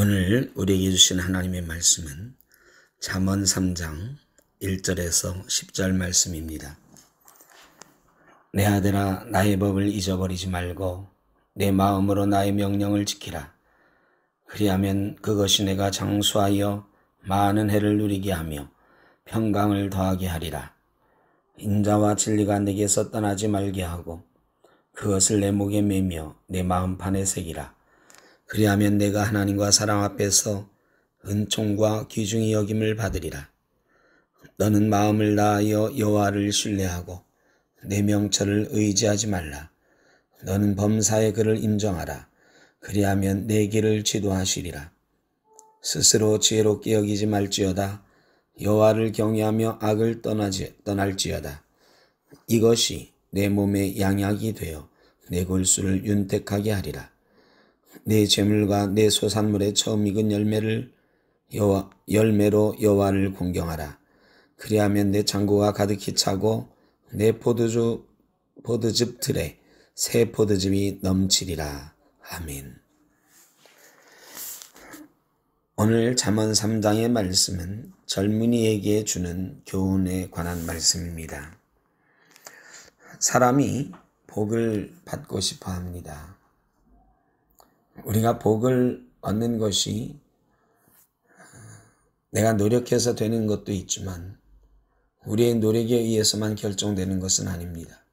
오늘 우리에게 주신 하나님의 말씀은 잠언 3장 1절에서 10절 말씀입니다. 내 아들아, 나의 법을 잊어버리지 말고 내 마음으로 나의 명령을 지키라. 그리하면 그것이 내가 장수하여 많은 해를 누리게 하며 평강을 더하게 하리라. 인자와 진리가 내게서 떠나지 말게 하고 그것을 내 목에 매며 내 마음판에 새기라. 그리하면 내가 하나님과 사람 앞에서 은총과 귀중히 여김을 받으리라. 너는 마음을 다하여 여호와를 신뢰하고 내 명철을 의지하지 말라. 너는 범사의 그를 인정하라. 그리하면 내 길을 지도하시리라. 스스로 지혜롭게 여기지 말지어다. 여호와를 경외하며 악을 떠날지어다. 이것이 내 몸에 양약이 되어 내 골수를 윤택하게 하리라. 내 재물과 내 소산물의 처음 익은 열매로 여호와를 공경하라. 그리하면 내 창고가 가득히 차고 내 포도즙 틀에 새 포도즙이 넘치리라. 아멘. 오늘 잠언 3장의 말씀은 젊은이에게 주는 교훈에 관한 말씀입니다. 사람이 복을 받고 싶어 합니다. 우리가 복을 얻는 것이 내가 노력해서 되는 것도 있지만 우리의 노력에 의해서만 결정되는 것은 아닙니다.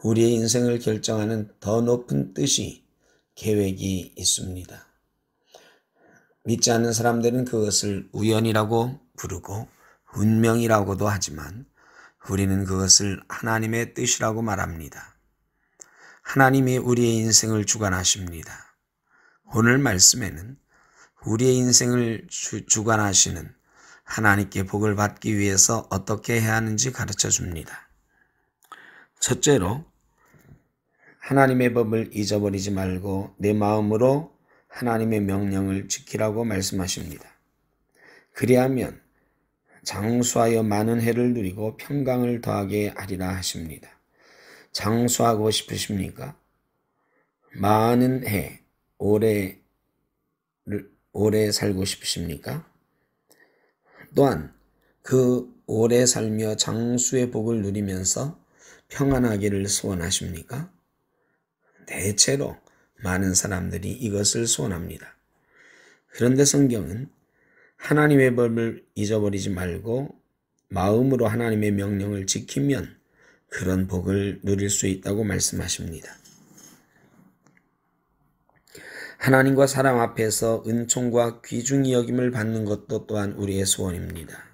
우리의 인생을 결정하는 더 높은 뜻이, 계획이 있습니다. 믿지 않는 사람들은 그것을 우연이라고 부르고 운명이라고도 하지만 우리는 그것을 하나님의 뜻이라고 말합니다. 하나님이 우리의 인생을 주관하십니다. 오늘 말씀에는 우리의 인생을 주관하시는 하나님께 복을 받기 위해서 어떻게 해야 하는지 가르쳐 줍니다. 첫째로 하나님의 법을 잊어버리지 말고 내 마음으로 하나님의 명령을 지키라고 말씀하십니다. 그리하면 장수하여 많은 해를 누리고 평강을 더하게 하리라 하십니다. 장수하고 싶으십니까? 많은 해, 오래 살고 싶으십니까? 또한 그 오래 살며 장수의 복을 누리면서 평안하기를 소원하십니까? 대체로 많은 사람들이 이것을 소원합니다. 그런데 성경은 하나님의 법을 잊어버리지 말고 마음으로 하나님의 명령을 지키면 그런 복을 누릴 수 있다고 말씀하십니다. 하나님과 사람 앞에서 은총과 귀중히 여김을 받는 것도 또한 우리의 소원입니다.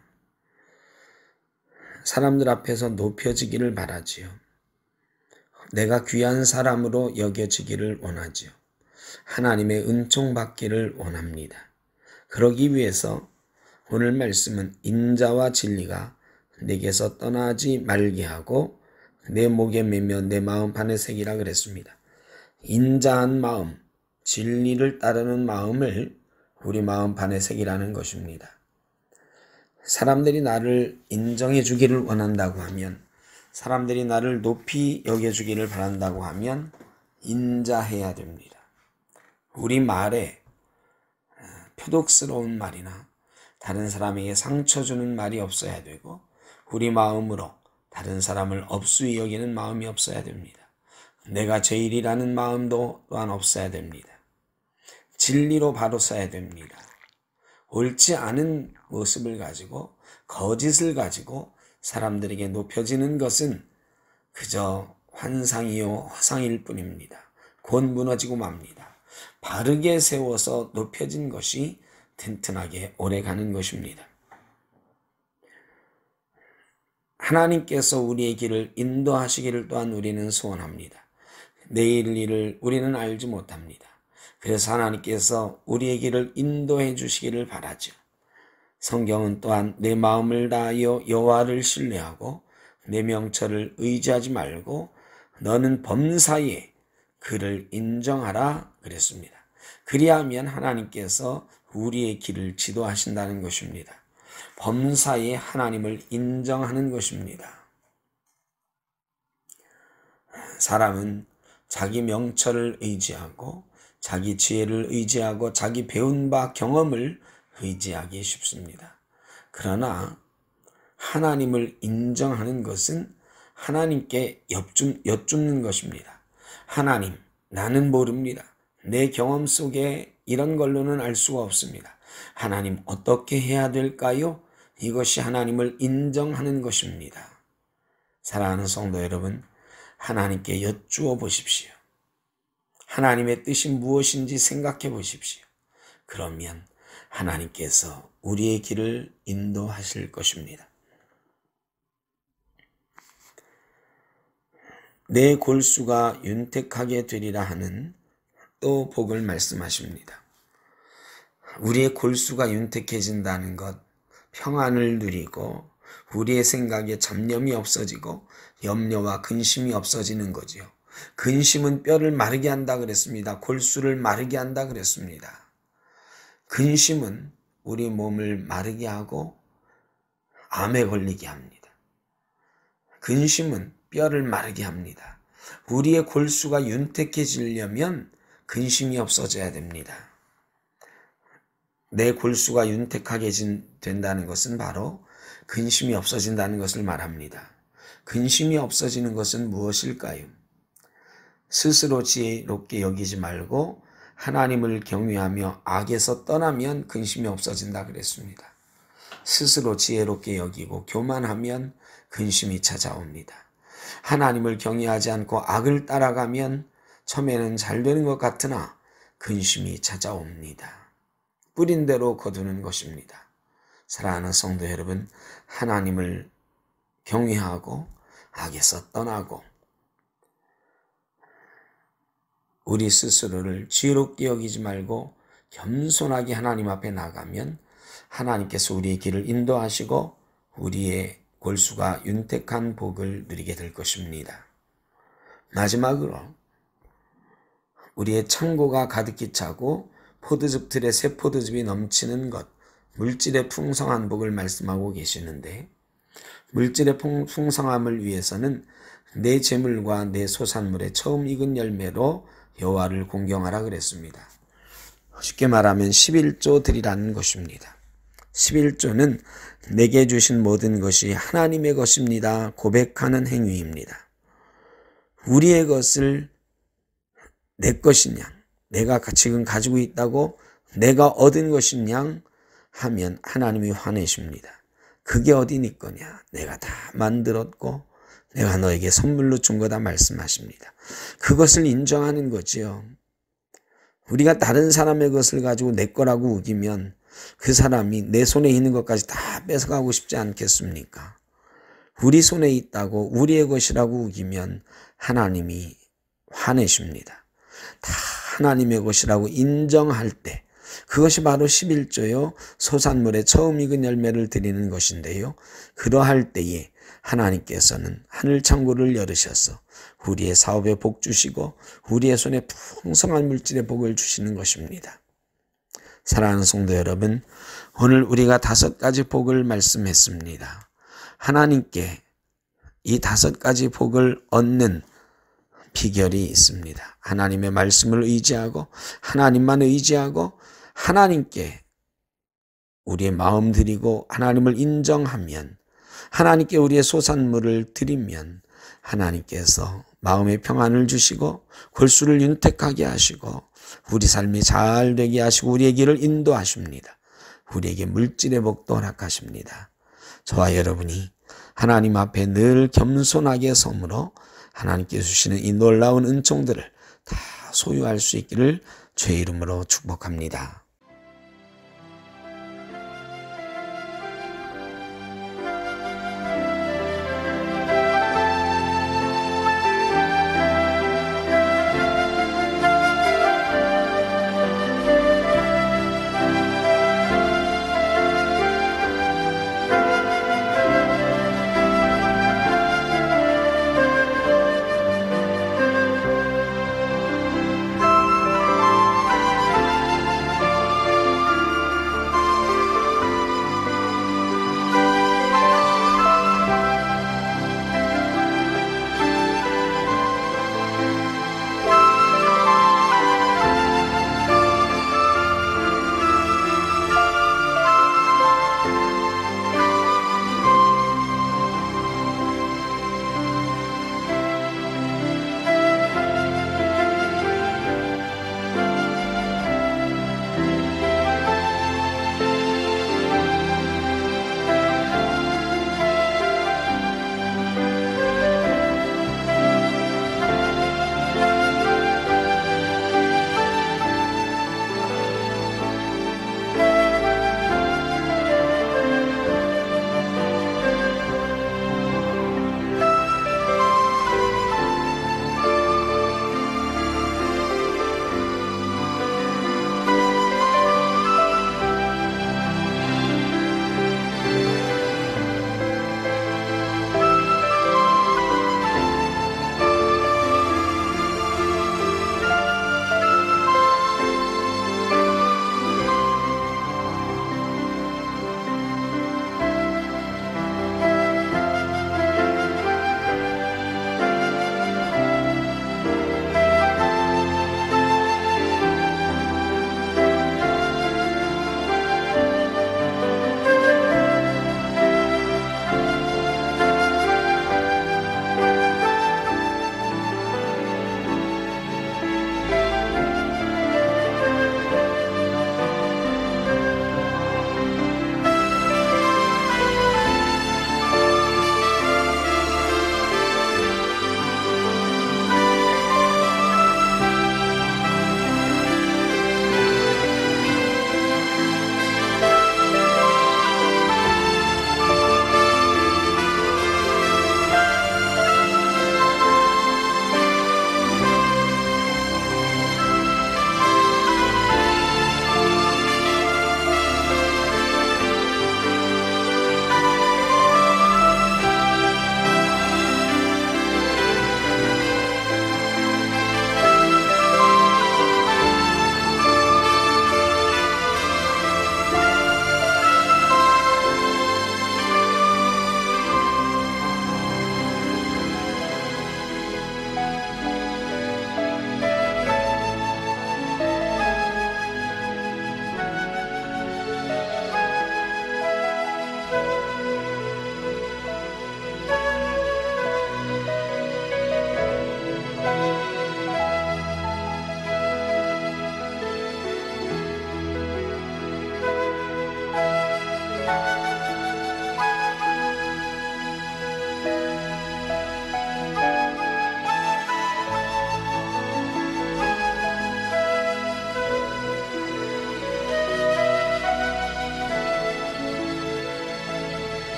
사람들 앞에서 높여지기를 바라지요. 내가 귀한 사람으로 여겨지기를 원하지요. 하나님의 은총 받기를 원합니다. 그러기 위해서 오늘 말씀은 인자와 진리가 내게서 떠나지 말게 하고 내 목에 매며 내 마음판에 새기라 그랬습니다. 인자한 마음, 진리를 따르는 마음을 우리 마음판에 새기라는 것입니다. 사람들이 나를 인정해 주기를 원한다고 하면, 사람들이 나를 높이 여겨주기를 바란다고 하면 인자해야 됩니다. 우리 말에 표독스러운 말이나 다른 사람에게 상처 주는 말이 없어야 되고, 우리 마음으로 다른 사람을 업수히 여기는 마음이 없어야 됩니다. 내가 제일이라는 마음도 또한 없어야 됩니다. 진리로 바로 써야 됩니다. 옳지 않은 모습을 가지고 거짓을 가지고 사람들에게 높여지는 것은 그저 환상이요 화상일 뿐입니다. 곧 무너지고 맙니다. 바르게 세워서 높여진 것이 튼튼하게 오래가는 것입니다. 하나님께서 우리의 길을 인도하시기를 또한 우리는 소원합니다. 내일 일을 우리는 알지 못합니다. 그래서 하나님께서 우리의 길을 인도해 주시기를 바라죠. 성경은 또한 내 마음을 다하여 여호와를 신뢰하고 내 명철을 의지하지 말고 너는 범사에 그를 인정하라 그랬습니다. 그리하면 하나님께서 우리의 길을 지도하신다는 것입니다. 범사에 하나님을 인정하는 것입니다. 사람은 자기 명철을 의지하고 자기 지혜를 의지하고 자기 배운 바 경험을 의지하기 쉽습니다. 그러나 하나님을 인정하는 것은 하나님께 여쭙는 것입니다. 하나님, 나는 모릅니다. 내 경험 속에 이런 걸로는 알 수가 없습니다. 하나님, 어떻게 해야 될까요? 이것이 하나님을 인정하는 것입니다. 사랑하는 성도 여러분, 하나님께 여쭈어 보십시오. 하나님의 뜻이 무엇인지 생각해 보십시오. 그러면 하나님께서 우리의 길을 인도하실 것입니다. 내 골수가 윤택하게 되리라 하는 또 복을 말씀하십니다. 우리의 골수가 윤택해진다는 것, 평안을 누리고 우리의 생각에 잡념이 없어지고 염려와 근심이 없어지는 거지요. 근심은 뼈를 마르게 한다 그랬습니다. 골수를 마르게 한다 그랬습니다. 근심은 우리 몸을 마르게 하고 암에 걸리게 합니다. 근심은 뼈를 마르게 합니다. 우리의 골수가 윤택해지려면 근심이 없어져야 됩니다. 내 골수가 윤택하게 된다는 것은 바로 근심이 없어진다는 것을 말합니다. 근심이 없어지는 것은 무엇일까요? 스스로 지혜롭게 여기지 말고 하나님을 경외하며 악에서 떠나면 근심이 없어진다 그랬습니다. 스스로 지혜롭게 여기고 교만하면 근심이 찾아옵니다. 하나님을 경외하지 않고 악을 따라가면 처음에는 잘 되는 것 같으나 근심이 찾아옵니다. 뿌린 대로 거두는 것입니다. 사랑하는 성도 여러분, 하나님을 경외하고 악에서 떠나고 우리 스스로를 지혜롭게 여기지 말고 겸손하게 하나님 앞에 나가면 하나님께서 우리의 길을 인도하시고 우리의 골수가 윤택한 복을 누리게 될 것입니다. 마지막으로 우리의 창고가 가득히 차고 포도즙 틀에 새 포도즙이 넘치는 것, 물질의 풍성한 복을 말씀하고 계시는데, 물질의 풍성함을 위해서는 내 재물과 내 소산물의 처음 익은 열매로 여호와를 공경하라 그랬습니다. 쉽게 말하면 11조 드리라는 것입니다. 11조는 내게 주신 모든 것이 하나님의 것입니다. 고백하는 행위입니다. 우리의 것을 내 것인 양, 내가 지금 가지고 있다고 내가 얻은 것인 양 하면 하나님이 화내십니다. 그게 어디 네 거냐? 내가 다 만들었고 내가 너에게 선물로 준 거다 말씀하십니다. 그것을 인정하는 거지요. 우리가 다른 사람의 것을 가지고 내 거라고 우기면 그 사람이 내 손에 있는 것까지 다 뺏어가고 싶지 않겠습니까? 우리 손에 있다고 우리의 것이라고 우기면 하나님이 화내십니다. 다 하나님의 것이라고 인정할 때 그것이 바로 11조요. 소산물의 처음 익은 열매를 드리는 것인데요. 그러할 때에 하나님께서는 하늘 창고를 열으셔서 우리의 사업에 복 주시고 우리의 손에 풍성한 물질의 복을 주시는 것입니다. 사랑하는 성도 여러분, 오늘 우리가 5가지 복을 말씀했습니다. 하나님께 이 5가지 복을 얻는 비결이 있습니다. 하나님의 말씀을 의지하고 하나님만 의지하고 하나님께 우리의 마음 드리고 하나님을 인정하면 하나님께 우리의 소산물을 드리면 하나님께서 마음의 평안을 주시고 골수를 윤택하게 하시고 우리 삶이 잘 되게 하시고 우리의 길을 인도하십니다. 우리에게 물질의 복도 허락하십니다. 저와 여러분이 하나님 앞에 늘 겸손하게 섬으로 하나님께 주시는 이 놀라운 은총들을 다 소유할 수 있기를 주의 이름으로 축복합니다.